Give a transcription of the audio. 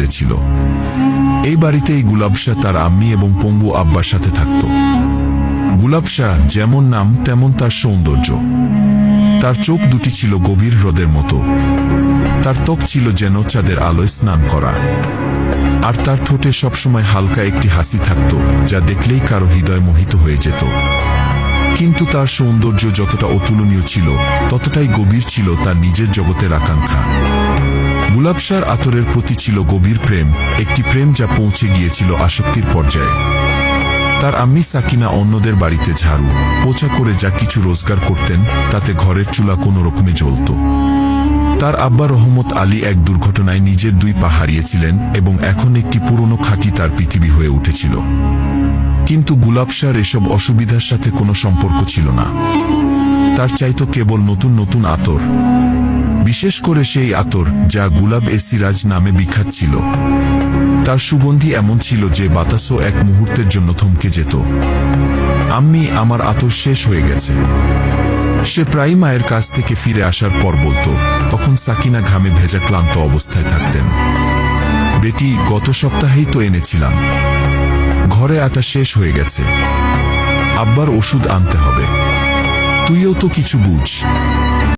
করেছিল। এই বাড়িতেই গুলাবশা তার আম্মি এবং পঙ্গু আব্বার সাথে থাকত। গুলাবশা যেমন নাম তেমন তার সৌন্দর্য। তার চোখ দুটি ছিল গভীর হ্রদের মতো। তার ত্বক ছিল যেন চাঁদের আলোয় স্নান করা। আর তার ঠোঁটে সবসময় হালকা একটি হাসি থাকত, যা দেখলেই কারো হৃদয় মোহিত হয়ে যেত। কিন্তু তার সৌন্দর্য যতটা অতুলনীয় ছিল, ততটাই গভীর ছিল তার নিজের জগতের আকাঙ্ক্ষা। গুলাবশার আতরের প্রতি ছিল গভীর প্রেম, একটি প্রেম যা পৌঁছে গিয়েছিল আসক্তির পর্যায়ে। তার আম্মি সাকিনা অন্যদের বাড়িতে ঝাড়ু পোছা করে যা কিছু রোজগার করতেন, তাতে ঘরের চুলা কোনো রকমে জ্বলত। তার আব্বা রহমত আলী এক দুর্ঘটনায় নিজের দুই পা হারিয়েছিলেন এবং এখন একটি পুরনো খাঁটি তার পৃথিবী হয়ে উঠেছিল। কিন্তু গুলাবশার এসব অসুবিধার সাথে কোনো সম্পর্ক ছিল না। তার চাইতো কেবল নতুন নতুন আতর, বিশেষ করে সেই আতর যা গুলাব এ সিরাজ নামে বিখ্যাত ছিল। তার সুগন্ধি এমন ছিল যে বাতাসও এক মুহূর্তের জন্য থমকে যেত। আম্মি, আমার আতর শেষ হয়ে গেছে, সে প্রায় মায়ের কাছ থেকে ফিরে আসার পর বলতো। তখন সাকিনা ঘামে ভেজা ক্লান্ত অবস্থায় থাকতেন। বেটি, গত সপ্তাহেই তো এনেছিলাম, ঘরে আটা শেষ হয়ে গেছে, আব্বার ওষুধ আনতে হবে, তুইও তো কিছু বুঝ।